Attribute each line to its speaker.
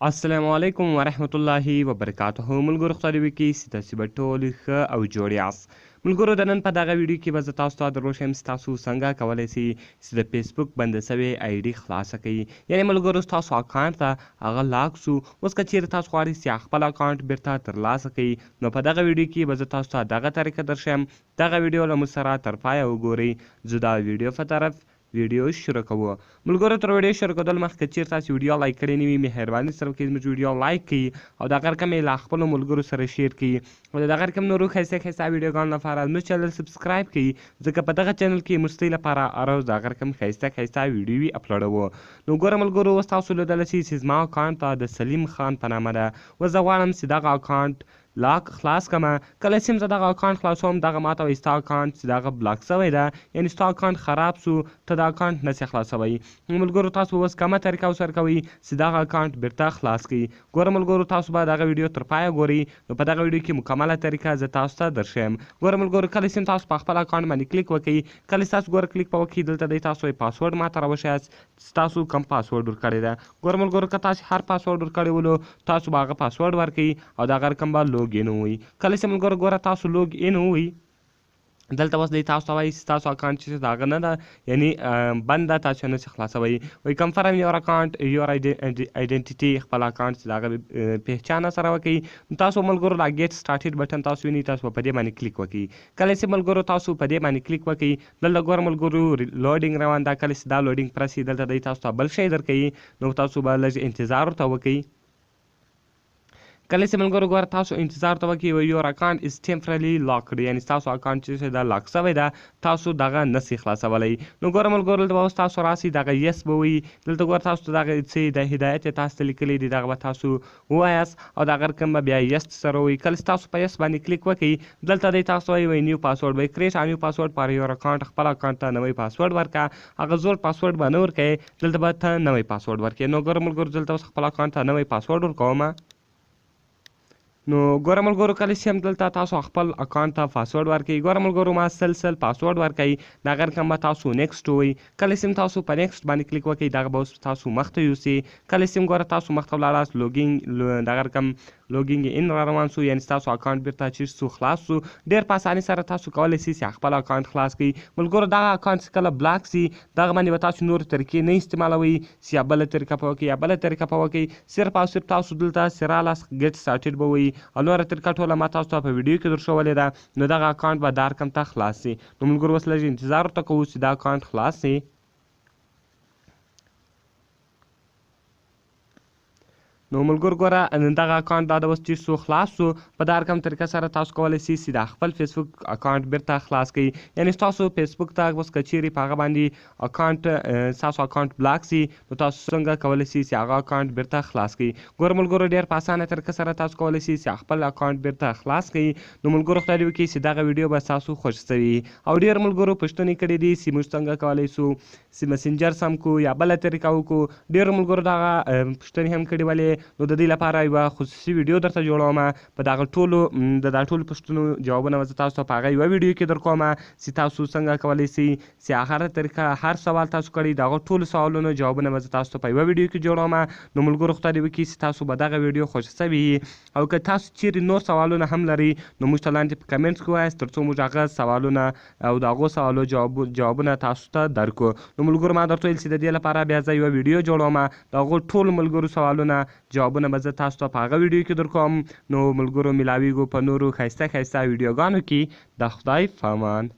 Speaker 1: السلام علیکم ورحمت الله وبرکاته. ملګرو خدای وکړي چې تاسو به ټول ښه او جوړ یاست. ملګرو د نن په دغه ویډیو کې به زه تاسو ته دروښیم چې تاسو څنګه کولی شئ چې د فیسبوک بنده سوې آی ډي خلاصه کړئ. یعنې ملګرو ستاسو اکاونټ ته هغه لاک سو. اوس که چیرې تاسو غواړئ چې خپل اکاونټ بیرته ترلاسه کړئ نو په دغه ویډیو کې به زه تاسو ته دغه طریقه درښیم. دغه ویډیو له موږ سره تر پایه وګورئ. زه دا ویډیو په طرف ویډیو شروع کوو. ملګرو تر ویډیو شروع کېدل مخکې که چیرې تاسو ویډیو لایک کړی نه وي مهرباني سره وکړئ زموږ ویډیو لایک کړئ او دغه رقم یې له خپلو ملګرو سره شیر کړئ او د دغه رقم نورو ښایسته ښایسته ویډیوګانو لپاره زموږ چینل سبسکرایب کړئ ځکه په دغه چینل کې موږ ستاسو لپاره هر ورځ دغه رقم ښایسته ښایسته ویډیوې اپلوډوو. نو ګوره ملګرو اوس تاسو لیدلی شئ چې زما اکاونټ ته د سلیم خان په نامه ده. اوس زه غواړم چې دغه اکاونټ لاک خلاص کړمه. کله چې زه دغه اکاونټ خلاصوم دغه ماته وایي ستا اکاونټ چې دغه بلاک سوی ده، یعنې ستا اکاونټ خراب سو، ته د اکاونټ نسې خلاصوی. ملګرو تاسو اوس کومه طریقه ورسره کوئ چې دغه اکاونټ بیرته خلاص کړئ. ګوره ملګرو تاسو به دغه ویډیو تر پایه ګورئ نو په دغه ویډیو کې مکمله طریقه زه تاسو ته درښیم. ګوره ملګرو کله چې تاسو په خپل اکاونټ باندې کلیک وکړئ، کله چې تاسو ګوره کلیک په وکړئ دلته دی تاسو پاسورډ ماته راوښیاست چې تاسو کوم پاسورډ ورکړی ده. ګوره ملګرو که تاسو هر پاسورډ ورکړی ولو تاسو به هغه پاسورډ ورکړئ او دغه رقم به لوګ ان ووایي. کله چې ملګرو ګوره تاسو لوګ ان ووایي دلته اوس دی تاسو ته وایي چې ستاسو اکاونټ چې د هغه نه ده، یعنې بند ده، تاسو یې نسئ خلاصوی. وایي کنفرم یور اکاونټ یور آیډنټیټي، خپل اکاونټ چې د هغه پهچانه سره وکړئ. نو تاسو ملګرو دا ګیټ سټارټډ بټن تاسو وینئ، تاسو به په دې باندې کلیک وکړئ. کله چې ملګرو تاسو په دې باندې کلیک وکړئ دلته ګوره ملګرو لوډینګ روان ده. کله چې دا لوډینګ پوره شي دلته دی تاسو ته بل شی درکوي نو تاسو به لږ انتظار ورته وکړئ. کله چې ملګرو ګوره تاسو انتظار ورته وکړئ یور اکاونټ از ټمپرري لاکډ، یعنې ستاسو اکاونټ چې ده لاک سوی ده، تاسو دغه نسئ خلاصولی. نو ګوره ملګرو دلته به اوس تاسو راسئ دغه یس به وایي. دلته ګوره تاسو ته دغه څه د هدایت یې تاسو ته لیکلی دی دغه به تاسو ووایاست او دغه رقم به بیا یس سره ووایي. کله چې تاسو په یس باندې کلیک وکړئ دلته دی تاسو وایي نیو پاسورډ به کریټ ا نیو پاسورډ فار یور اکاونټ، خپل اکاونټ ته نوی پاسورډ ورکړه. هغه زوړ پاسورډ به نه ورکوې، دلته به ته نوی پاسورډ ورکړې. نو ګوره ملګرو دلته اوس خپل اکاونټ ته نوی پاسورډ ورکومه. نو ګوره ملګرو کله چې هم دلته تاسو خپل اکاونټ ته پاسورډ ورکړئ، ګوره ملګرو ما سل پاسورډ ورکړئ، دغه رقم به تاسو نیکسټ ووایي. کله چې هم تاسو په نیکسټ باندې کلیک وکړئ دغه به اوس تاسو مخته یوسي. کله چې هم ګوره تاسو مخته ولاړاست لوګینګ دغه رقم لوګینګ ان را روان سو، یعنې ستاسو اکاونټ بیرته چې سو خلاص سو. ډېر په اسانۍ سره تاسو کولی شئ چې خپل اکاونټ خلاص کړئ. ملګرو دغه اکاونټ چې کله بلاک سي دغه باندې به تاسو نورې طریقې نه استعمالوئ چې یا بله طریقه په وکړئ یا بله طریقه په وکړئ. صرف او صرف تاسو دلته چې رالاست ګیټ سټارټډ به وایي او نوره طریقه ټوله ما تاسو ته په ویډیو کې درښولې ده. نو دغه اکاونټ به دا رقم ته خلاص سي. نو ملګرو اوس لږ انتظار ورته کوو چې دا اکاونټ خلاص سي. نو ملګرو ګوره دغه اکاونټ دا د اوس چې سو خلاص سو. په دا رقم طریقه سره تاسو کولی شئ چې د خپل فیسبوک اکاونټ بیرته خلاص کړئ. یعنې ستاسو فیسبوک ته اوس که چیرې په هغه باندې اکاونټ ستاسو اکاونټ بلاک سي نو تاسو څنګه کولی شئ چې هغه اکاونټ بیرته خلاص کړئ. ګوره ملګرو ډېر په اسانه طریقه سره تاسو کولی شئ چې خپل اکاونټ بیرته خلاص کړئ. نو ملګرو خدای دې وکړي چې دغه ویډیو به ستاسو خوښ سوي او ډېر ملګرو پوښتنې کړې دي چې موږ څنګه کولی سو چې مسنجر سم کړو یا بله طریقه وکړو. ډېرو ملګرو دغه پوښتنې هم کړې ولې. نو د دې لپاره یوه خصوصي ویډیو درته جوړومه. په دغه ټولو د دا ټولو پوښتنو جوابونه به زه تاسو ته په هغه یوه ویډیو کې درکومه چې تاسو څنګه کولی شئ چې هره طریقه هر سوال تاسو کړی د هغو ټولو سوالونو جوابونه به زه تاسو ته په یوه ویډیو کې جوړومه. نو ملګرو خدای دې وکړي چې تاسو به دغه ویډیو خوښ سوي او که تاسو چیرې نور سوالونه هم لرئ نو موږ ته لاندې په کمنټس کې ووایاست تر څو موږ هغه سوالونه او د هغو سوالو جوابونه تاسو ته درکړو. نو ملګرو ما درته ویل چې د دې لپاره بیا زه یوه ویډیو جوړومه د هغو ټولو ملګرو سوالونه جوابونه به زه تاسو ته په هغه ویډیو کې درکوم. نو ملګرو میلاویږو په نورو ښایسته ښایسته ویډیوګانو کې. د خدای په امان.